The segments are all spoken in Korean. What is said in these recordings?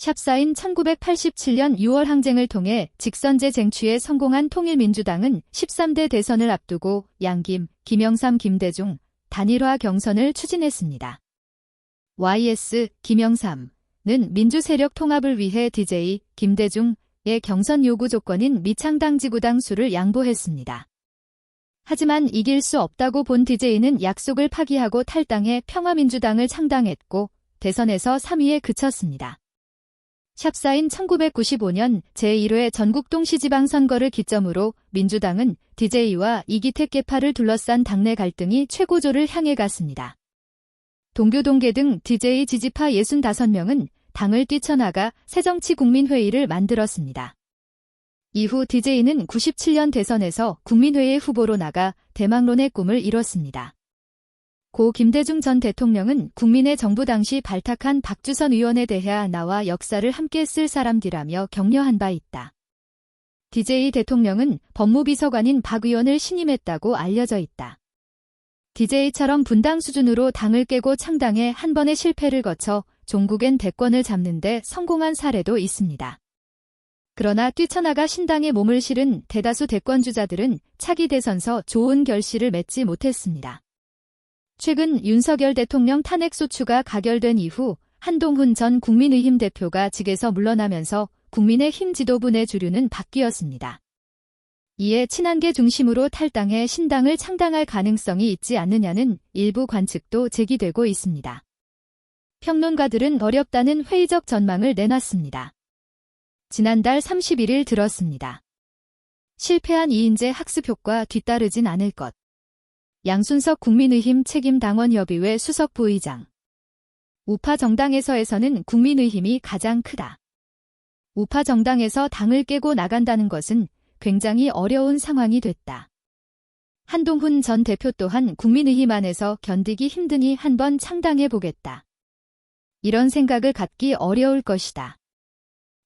샵사인 1987년 6월 항쟁을 통해 직선제 쟁취에 성공한 통일민주당은 13대 대선을 앞두고 양김, 김영삼, 김대중 단일화 경선을 추진했습니다. YS, 김영삼은 민주세력 통합을 위해 DJ, 김대중의 경선 요구 조건인 미창당 지구당 수를 양보했습니다. 하지만 이길 수 없다고 본 DJ는 약속을 파기하고 탈당해 평화민주당을 창당했고 대선에서 3위에 그쳤습니다. 샵사인 1995년 제1회 전국동시지방선거를 기점으로 민주당은 DJ와 이기택 계파를 둘러싼 당내 갈등이 최고조를 향해 갔습니다. 동교동계 등 DJ 지지파 65명은 당을 뛰쳐나가 새정치국민회의를 만들었습니다. 이후 DJ는 97년 대선에서 국민회의 후보로 나가 대망론의 꿈을 이뤘습니다. 고 김대중 전 대통령은 국민의 정부 당시 발탁한 박주선 의원에 대해 나와 역사를 함께 쓸 사람들이라며 격려한 바 있다. DJ 대통령은 법무비서관인 박 의원을 신임했다고 알려져 있다. DJ처럼 분당 수준으로 당을 깨고 창당해 한 번의 실패를 거쳐 종국엔 대권을 잡는 데 성공한 사례도 있습니다. 그러나 뛰쳐나가 신당에 몸을 실은 대다수 대권주자들은 차기 대선서 좋은 결실을 맺지 못했습니다. 최근 윤석열 대통령 탄핵소추가 가결된 이후 한동훈 전 국민의힘 대표가 직에서 물러나면서 국민의힘 지도부 내 주류는 바뀌었습니다. 이에 친한계 중심으로 탈당해 신당을 창당할 가능성이 있지 않느냐는 일부 관측도 제기되고 있습니다. 평론가들은 어렵다는 회의적 전망을 내놨습니다. 지난달 31일 들었습니다. 실패한 이인재 학습 효과 뒤따르진 않을 것. 양순석 국민의힘 책임당원협의회 수석 부의장. 우파 정당에서는 국민의힘이 가장 크다. 우파 정당에서 당을 깨고 나간다는 것은 굉장히 어려운 상황이 됐다. 한동훈 전 대표 또한 국민의힘 안에서 견디기 힘드니 한번 창당해보겠다. 이런 생각을 갖기 어려울 것이다.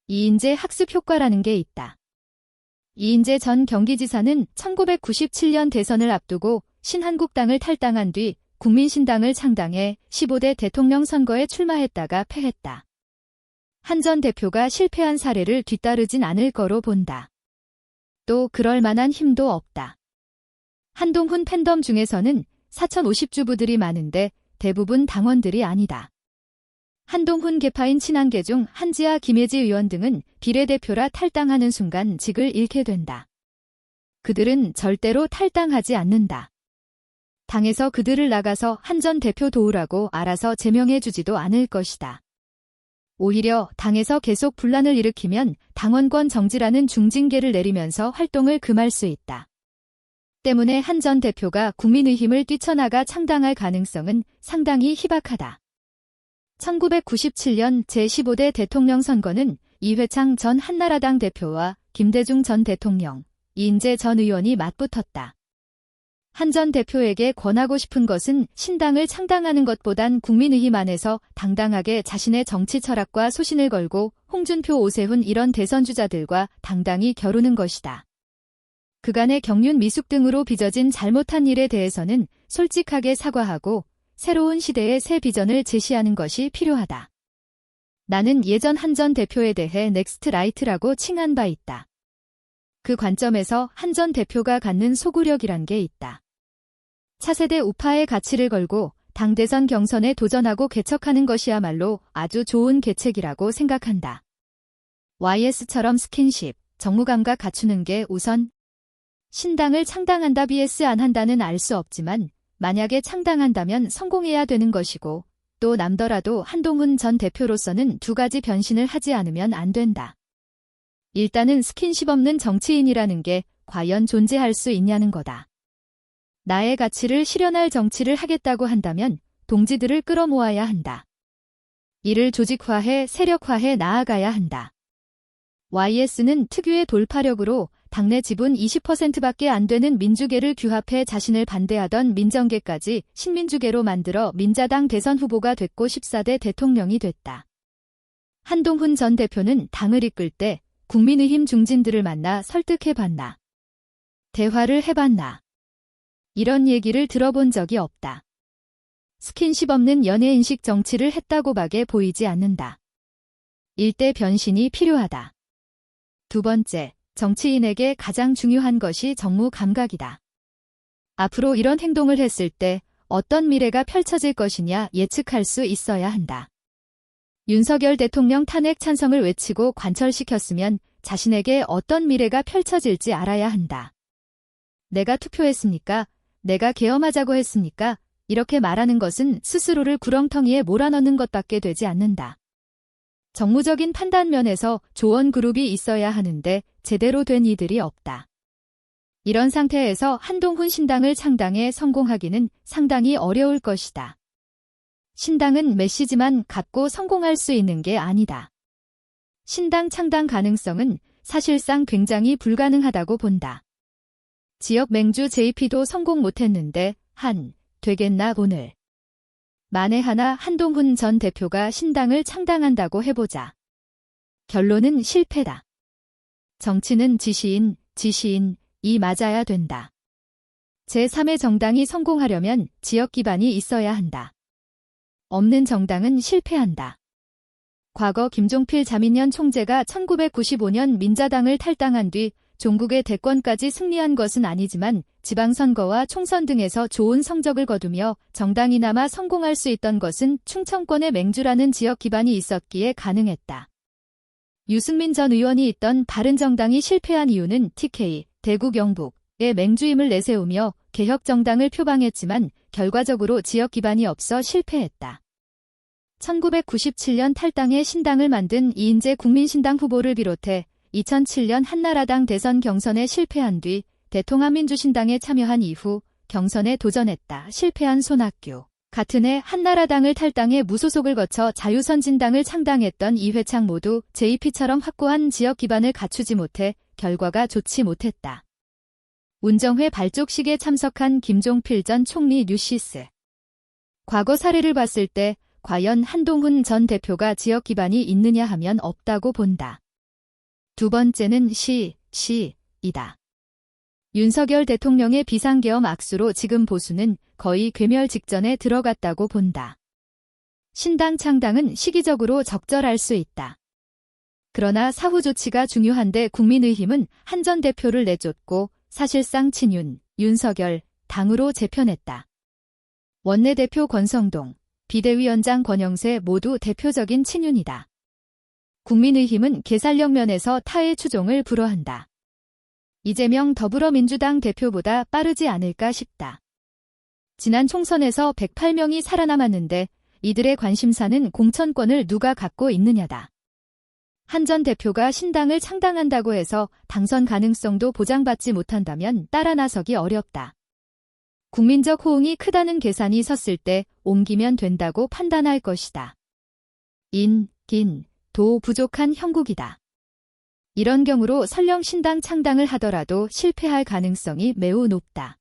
이인재 학습 효과라는 게 있다. 이인재 전 경기지사는 1997년 대선을 앞두고 신한국당을 탈당한 뒤 국민신당을 창당해 15대 대통령 선거에 출마했다가 패했다. 한 전 대표가 실패한 사례를 뒤따르진 않을 거로 본다. 또 그럴 만한 힘도 없다. 한동훈 팬덤 중에서는 4050주부들이 많은데 대부분 당원들이 아니다. 한동훈 계파인 친한계 중 한지아 김혜지 의원 등은 비례대표라 탈당하는 순간 직을 잃게 된다. 그들은 절대로 탈당하지 않는다. 당에서 그들을 나가서 한 전 대표 도우라고 알아서 제명해주지도 않을 것이다. 오히려 당에서 계속 분란을 일으키면 당원권 정지라는 중징계를 내리면서 활동을 금할 수 있다. 때문에 한 전 대표가 국민의힘을 뛰쳐나가 창당할 가능성은 상당히 희박하다. 1997년 제15대 대통령 선거는 이회창 전 한나라당 대표와 김대중 전 대통령, 이인재 전 의원이 맞붙었다. 한 전 대표에게 권하고 싶은 것은 신당을 창당하는 것보단 국민의힘 안에서 당당하게 자신의 정치 철학과 소신을 걸고 홍준표, 오세훈 이런 대선주자들과 당당히 겨루는 것이다. 그간의 경륜 미숙 등으로 빚어진 잘못한 일에 대해서는 솔직하게 사과하고 새로운 시대의 새 비전을 제시하는 것이 필요하다. 나는 예전 한 전 대표에 대해 넥스트 라이트라고 칭한 바 있다. 그 관점에서 한 전 대표가 갖는 소구력이란 게 있다. 차세대 우파의 가치를 걸고 당 대선 경선에 도전하고 개척하는 것이야말로 아주 좋은 계책이라고 생각한다. YS처럼 스킨십, 정무감각 갖추는 게 우선. 신당을 창당한다 vs 안 한다는 알 수 없지만 만약에 창당한다면 성공해야 되는 것이고 또 남더라도 한동훈 전 대표로서는 두 가지 변신을 하지 않으면 안 된다. 일단은 스킨십 없는 정치인이라는 게 과연 존재할 수 있냐는 거다. 나의 가치를 실현할 정치를 하겠다고 한다면 동지들을 끌어모아야 한다. 이를 조직화해 세력화해 나아가야 한다. YS는 특유의 돌파력으로 당내 지분 20%밖에 안 되는 민주계를 규합해 자신을 반대하던 민정계까지 신민주계로 만들어 민자당 대선 후보가 됐고 14대 대통령이 됐다. 한동훈 전 대표는 당을 이끌 때 국민의힘 중진들을 만나 설득해봤나? 대화를 해봤나? 이런 얘기를 들어본 적이 없다. 스킨십 없는 연예인식 정치를 했다고밖에 보이지 않는다. 일대 변신이 필요하다. 두 번째, 정치인에게 가장 중요한 것이 정무 감각이다. 앞으로 이런 행동을 했을 때 어떤 미래가 펼쳐질 것이냐 예측할 수 있어야 한다. 윤석열 대통령 탄핵 찬성을 외치고 관철시켰으면 자신에게 어떤 미래가 펼쳐질지 알아야 한다. 내가 투표했습니까? 내가 계엄하자고 했습니까? 이렇게 말하는 것은 스스로를 구렁텅이에 몰아넣는 것밖에 되지 않는다. 정무적인 판단 면에서 조언 그룹이 있어야 하는데 제대로 된 이들이 없다. 이런 상태에서 한동훈 신당을 창당해 성공하기는 상당히 어려울 것이다. 신당은 메시지만 갖고 성공할 수 있는 게 아니다. 신당 창당 가능성은 사실상 굉장히 불가능하다고 본다. 지역 맹주 JP도 성공 못했는데 되겠나 오늘. 만에 하나 한동훈 전 대표가 신당을 창당한다고 해보자. 결론은 실패다. 정치는 지시인이 맞아야 된다. 제3의 정당이 성공하려면 지역 기반이 있어야 한다. 없는 정당은 실패한다. 과거 김종필 자민련 총재가 1995년 민자당을 탈당한 뒤 종국의 대권까지 승리한 것은 아니지만 지방선거와 총선 등에서 좋은 성적을 거두며 정당이나마 성공할 수 있던 것은 충청권의 맹주라는 지역 기반이 있었기에 가능했다. 유승민 전 의원이 있던 바른정당이 실패한 이유는 TK, 대구 경북의 맹주임을 내세우며 개혁정당을 표방했지만 결과적으로 지역 기반이 없어 실패했다. 1997년 탈당해 신당을 만든 이인재 국민신당 후보를 비롯해 2007년 한나라당 대선 경선에 실패한 뒤 대통합민주신당에 참여한 이후 경선에 도전했다. 실패한 손학규. 같은 해 한나라당을 탈당해 무소속을 거쳐 자유선진당을 창당했던 이회창 모두 JP처럼 확고한 지역 기반을 갖추지 못해 결과가 좋지 못했다. 운정회 발족식에 참석한 김종필 전 총리 뉴시스. 과거 사례를 봤을 때 과연 한동훈 전 대표가 지역 기반이 있느냐 하면 없다고 본다. 두 번째는 이다. 윤석열 대통령의 비상계엄 악수로 지금 보수는 거의 괴멸 직전에 들어갔다고 본다. 신당 창당은 시기적으로 적절할 수 있다. 그러나 사후 조치가 중요한데 국민의힘은 한 전 대표를 내쫓고 사실상 윤석열 당으로 재편했다. 원내대표 권성동, 비대위원장 권영세 모두 대표적인 친윤이다. 국민의힘은 개살력 면에서 타의 추종을 불허한다. 이재명 더불어민주당 대표보다 빠르지 않을까 싶다. 지난 총선에서 108명이 살아남았는데 이들의 관심사는 공천권을 누가 갖고 있느냐다. 한 전 대표가 신당을 창당한다고 해서 당선 가능성도 보장받지 못한다면 따라 나서기 어렵다. 국민적 호응이 크다는 계산이 섰을 때 옮기면 된다고 판단할 것이다. 도 부족한 형국이다. 이런 경우로 설령 신당 창당을 하더라도 실패할 가능성이 매우 높다.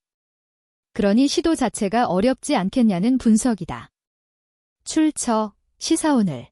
그러니 시도 자체가 어렵지 않겠냐는 분석이다. 출처 시사오늘